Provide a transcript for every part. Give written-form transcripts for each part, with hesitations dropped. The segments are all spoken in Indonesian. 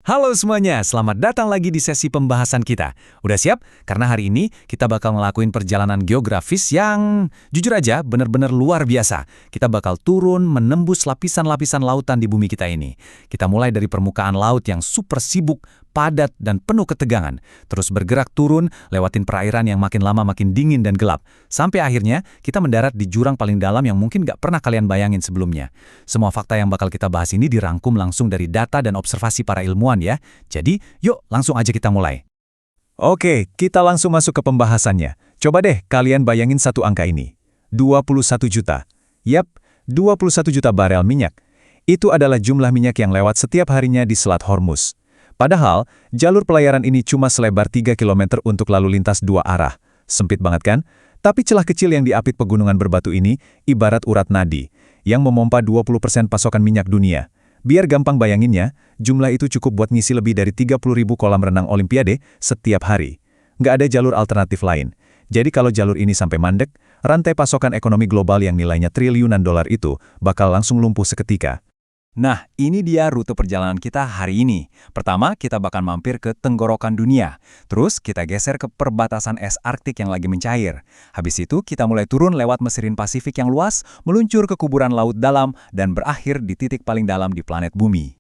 Halo semuanya, selamat datang lagi di sesi pembahasan kita. Udah siap? Karena hari ini kita bakal ngelakuin perjalanan geografis yang jujur aja bener-bener luar biasa. Kita bakal turun menembus lapisan-lapisan lautan di bumi kita ini. Kita mulai dari permukaan laut yang super sibuk, padat, dan penuh ketegangan. Terus bergerak turun, lewatin perairan yang makin lama makin dingin dan gelap. Sampai akhirnya kita mendarat di jurang paling dalam yang mungkin gak pernah kalian bayangin sebelumnya. Semua fakta yang bakal kita bahas ini dirangkum langsung dari data dan observasi para ilmuwan ya. Jadi, yuk langsung aja kita mulai. Oke, kita langsung masuk ke pembahasannya. Coba deh kalian bayangin satu angka ini. 21 juta. Yap, 21 juta barel minyak. Itu adalah jumlah minyak yang lewat setiap harinya di Selat Hormuz. Padahal, jalur pelayaran ini cuma selebar 3 km untuk lalu lintas dua arah. Sempit banget kan? Tapi celah kecil yang diapit pegunungan berbatu ini ibarat urat nadi, yang memompa 20% pasokan minyak dunia. Biar gampang bayanginnya, jumlah itu cukup buat ngisi lebih dari 30.000 kolam renang Olimpiade setiap hari. Nggak ada jalur alternatif lain. Jadi kalau jalur ini sampai mandek, rantai pasokan ekonomi global yang nilainya triliunan dolar itu bakal langsung lumpuh seketika. Nah, ini dia rute perjalanan kita hari ini. Pertama, kita bakal mampir ke tenggorokan dunia. Terus, kita geser ke perbatasan es Arktik yang lagi mencair. Habis itu, kita mulai turun lewat Mesirin Pasifik yang luas, meluncur ke kuburan laut dalam, dan berakhir di titik paling dalam di planet bumi.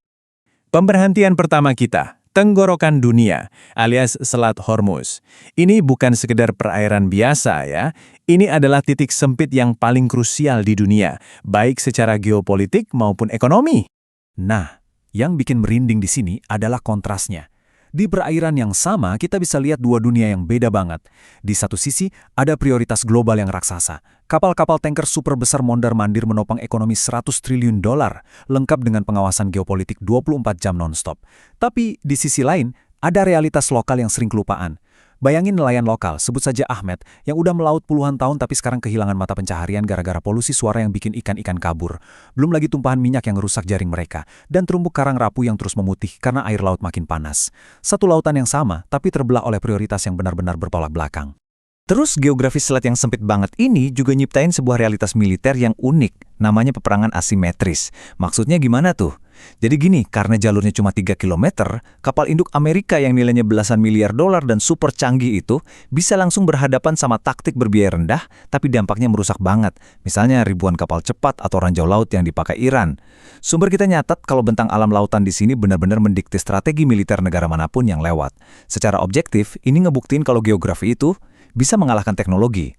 Pemberhentian pertama kita, tenggorokan dunia, alias Selat Hormuz. Ini bukan sekedar perairan biasa ya. Ini adalah titik sempit yang paling krusial di dunia, baik secara geopolitik maupun ekonomi. Nah, yang bikin merinding di sini adalah kontrasnya. Di perairan yang sama, kita bisa lihat dua dunia yang beda banget. Di satu sisi, ada prioritas global yang raksasa. Kapal-kapal tanker super besar mondar-mandir menopang ekonomi 100 triliun dolar, lengkap dengan pengawasan geopolitik 24 jam non-stop. Tapi di sisi lain, ada realitas lokal yang sering kelupaan. Bayangin nelayan lokal, sebut saja Ahmed, yang udah melaut puluhan tahun tapi sekarang kehilangan mata pencaharian gara-gara polusi suara yang bikin ikan-ikan kabur. Belum lagi tumpahan minyak yang rusak jaring mereka, dan terumbu karang rapuh yang terus memutih karena air laut makin panas. Satu lautan yang sama, tapi terbelah oleh prioritas yang benar-benar bertolak belakang. Terus geografi selat yang sempit banget ini juga nyiptain sebuah realitas militer yang unik, namanya peperangan asimetris. Maksudnya gimana tuh? Jadi gini, karena jalurnya cuma 3 km, kapal induk Amerika yang nilainya belasan miliar dolar dan super canggih itu bisa langsung berhadapan sama taktik berbiaya rendah, tapi dampaknya merusak banget. Misalnya ribuan kapal cepat atau ranjau laut yang dipakai Iran. Sumber kita nyatat kalau bentang alam lautan di sini benar-benar mendikte strategi militer negara manapun yang lewat. Secara objektif, ini ngebuktiin kalau geografi itu bisa mengalahkan teknologi.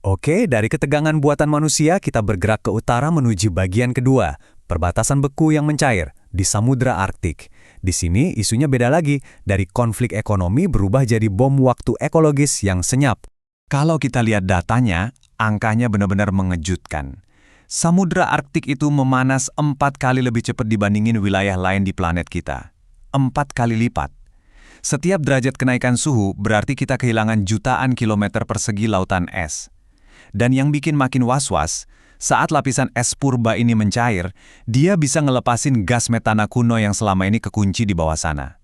Oke, dari ketegangan buatan manusia, kita bergerak ke utara menuju bagian kedua, perbatasan beku yang mencair di Samudra Arktik. Di sini isunya beda lagi, dari konflik ekonomi berubah jadi bom waktu ekologis yang senyap. Kalau kita lihat datanya, angkanya benar-benar mengejutkan. Samudra Arktik itu memanas 4 kali lebih cepat dibandingin wilayah lain di planet kita. 4 kali lipat. Setiap derajat kenaikan suhu berarti kita kehilangan jutaan kilometer persegi lautan es. Dan yang bikin makin was-was, saat lapisan es purba ini mencair, dia bisa ngelepasin gas metana kuno yang selama ini kekunci di bawah sana.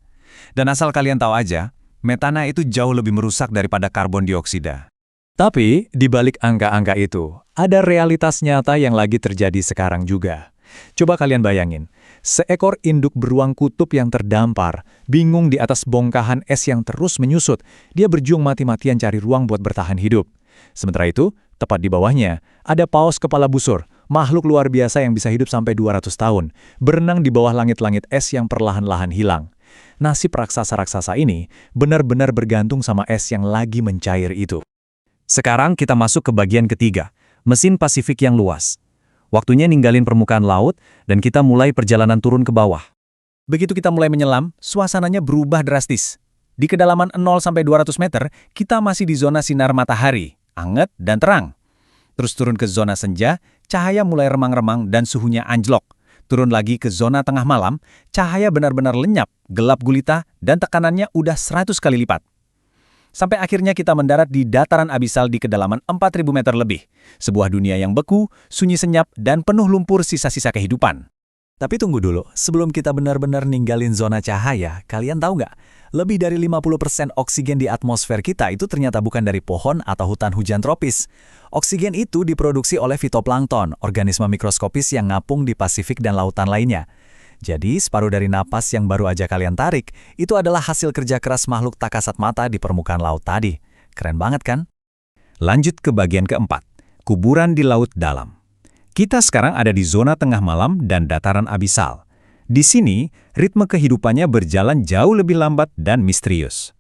Dan asal kalian tahu aja, metana itu jauh lebih merusak daripada karbon dioksida. Tapi, di balik angka-angka itu, ada realitas nyata yang lagi terjadi sekarang juga. Coba kalian bayangin, seekor induk beruang kutub yang terdampar, bingung di atas bongkahan es yang terus menyusut. Dia berjuang mati-matian cari ruang buat bertahan hidup. Sementara itu, tepat di bawahnya, ada paus kepala busur, makhluk luar biasa yang bisa hidup sampai 200 tahun, berenang di bawah langit-langit es yang perlahan-lahan hilang. Nasib raksasa-raksasa ini benar-benar bergantung sama es yang lagi mencair itu. Sekarang kita masuk ke bagian ketiga, mesin Pasifik yang luas. Waktunya ninggalin permukaan laut, dan kita mulai perjalanan turun ke bawah. Begitu kita mulai menyelam, suasananya berubah drastis. Di kedalaman 0-200 meter, kita masih di zona sinar matahari, anget dan terang. Terus turun ke zona senja, cahaya mulai remang-remang dan suhunya anjlok. Turun lagi ke zona tengah malam, cahaya benar-benar lenyap, gelap gulita, dan tekanannya udah 100 kali lipat. Sampai akhirnya kita mendarat di dataran abisal di kedalaman 4.000 meter lebih. Sebuah dunia yang beku, sunyi senyap, dan penuh lumpur sisa-sisa kehidupan. Tapi tunggu dulu, sebelum kita benar-benar ninggalin zona cahaya, kalian tahu nggak? Lebih dari 50% oksigen di atmosfer kita itu ternyata bukan dari pohon atau hutan hujan tropis. Oksigen itu diproduksi oleh fitoplankton, organisme mikroskopis yang ngapung di Pasifik dan lautan lainnya. Jadi, separuh dari napas yang baru aja kalian tarik, itu adalah hasil kerja keras makhluk tak kasat mata di permukaan laut tadi. Keren banget kan? Lanjut ke bagian keempat, kuburan di laut dalam. Kita sekarang ada di zona tengah malam dan dataran abisal. Di sini, ritme kehidupannya berjalan jauh lebih lambat dan misterius.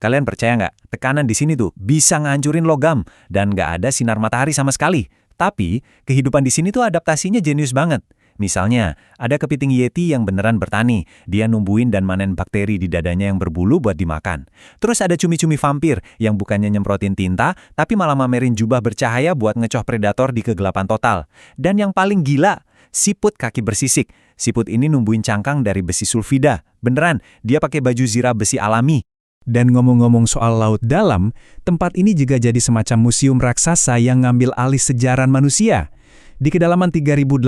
Kalian percaya nggak? Tekanan di sini tuh bisa ngancurin logam dan nggak ada sinar matahari sama sekali. Tapi, kehidupan di sini tuh adaptasinya jenius banget. Misalnya, ada kepiting yeti yang beneran bertani. Dia numbuhin dan manen bakteri di dadanya yang berbulu buat dimakan. Terus ada cumi-cumi vampir yang bukannya nyemprotin tinta, tapi malah mamerin jubah bercahaya buat ngecoh predator di kegelapan total. Dan yang paling gila, siput kaki bersisik. Siput ini numbuhin cangkang dari besi sulfida. Beneran, dia pakai baju zirah besi alami. Dan ngomong-ngomong soal laut dalam, tempat ini juga jadi semacam museum raksasa yang ngambil alih sejarah manusia. Di kedalaman 3.800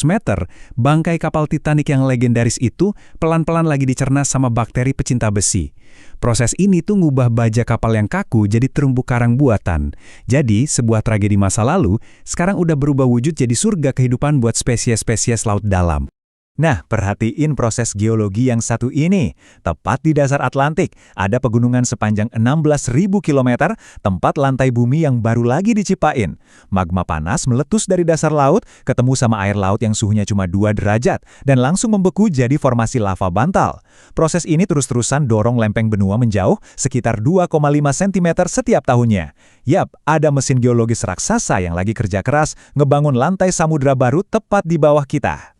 meter, bangkai kapal Titanic yang legendaris itu pelan-pelan lagi dicerna sama bakteri pecinta besi. Proses ini tuh ngubah baja kapal yang kaku jadi terumbu karang buatan. Jadi, sebuah tragedi masa lalu, sekarang udah berubah wujud jadi surga kehidupan buat spesies-spesies laut dalam. Nah, perhatiin proses geologi yang satu ini. Tepat di dasar Atlantik, ada pegunungan sepanjang 16.000 km, tempat lantai bumi yang baru lagi diciptain. Magma panas meletus dari dasar laut, ketemu sama air laut yang suhunya cuma 2 derajat, dan langsung membeku jadi formasi lava bantal. Proses ini terus-terusan dorong lempeng benua menjauh, sekitar 2,5 cm setiap tahunnya. Yap, ada mesin geologis raksasa yang lagi kerja keras, ngebangun lantai samudra baru tepat di bawah kita.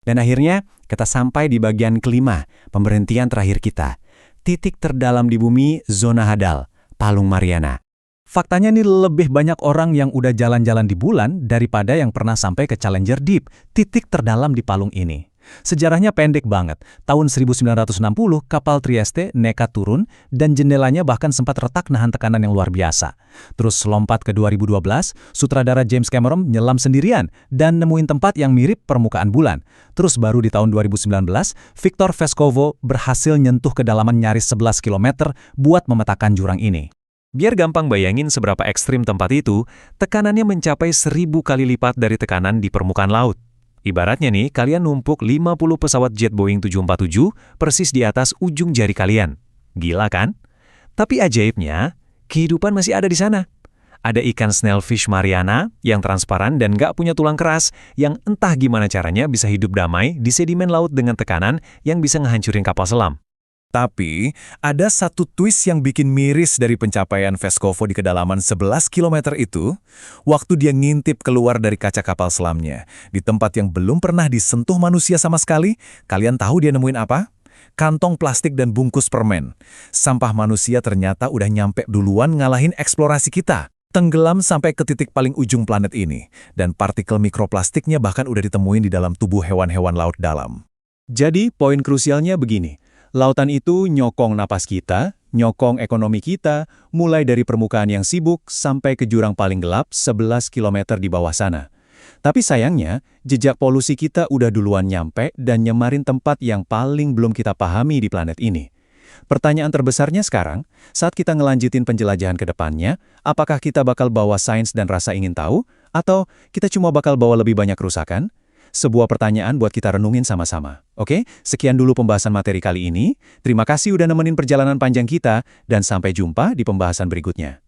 Dan akhirnya, kita sampai di bagian kelima, pemberhentian terakhir kita. Titik terdalam di bumi, zona Hadal, Palung Mariana. Faktanya nih lebih banyak orang yang udah jalan-jalan di bulan daripada yang pernah sampai ke Challenger Deep, titik terdalam di palung ini. Sejarahnya pendek banget. Tahun 1960, kapal Trieste nekat turun dan jendelanya bahkan sempat retak nahan tekanan yang luar biasa. Terus lompat ke 2012, sutradara James Cameron nyelam sendirian dan nemuin tempat yang mirip permukaan bulan. Terus baru di tahun 2019, Viktor Vescovo berhasil nyentuh kedalaman nyaris 11 km buat memetakan jurang ini. Biar gampang bayangin seberapa ekstrim tempat itu, tekanannya mencapai 1000 kali lipat dari tekanan di permukaan laut. Ibaratnya nih, kalian numpuk 50 pesawat jet Boeing 747 persis di atas ujung jari kalian. Gila kan? Tapi ajaibnya, kehidupan masih ada di sana. Ada ikan snailfish Mariana yang transparan dan nggak punya tulang keras, yang entah gimana caranya bisa hidup damai di sedimen laut dengan tekanan yang bisa ngehancurin kapal selam. Tapi, ada satu twist yang bikin miris dari pencapaian Vescovo di kedalaman 11 km itu, waktu dia ngintip keluar dari kaca kapal selamnya. Di tempat yang belum pernah disentuh manusia sama sekali, kalian tahu dia nemuin apa? Kantong plastik dan bungkus permen. Sampah manusia ternyata udah nyampe duluan ngalahin eksplorasi kita. Tenggelam sampai ke titik paling ujung planet ini. Dan partikel mikroplastiknya bahkan udah ditemuin di dalam tubuh hewan-hewan laut dalam. Jadi, poin krusialnya begini. Lautan itu nyokong napas kita, nyokong ekonomi kita, mulai dari permukaan yang sibuk sampai ke jurang paling gelap 11 km di bawah sana. Tapi sayangnya, jejak polusi kita udah duluan nyampe dan nyemarin tempat yang paling belum kita pahami di planet ini. Pertanyaan terbesarnya sekarang, saat kita ngelanjutin penjelajahan ke depannya, apakah kita bakal bawa sains dan rasa ingin tahu, atau kita cuma bakal bawa lebih banyak kerusakan? Sebuah pertanyaan buat kita renungin sama-sama. Oke, sekian dulu pembahasan materi kali ini. Terima kasih udah nemenin perjalanan panjang kita, dan sampai jumpa di pembahasan berikutnya.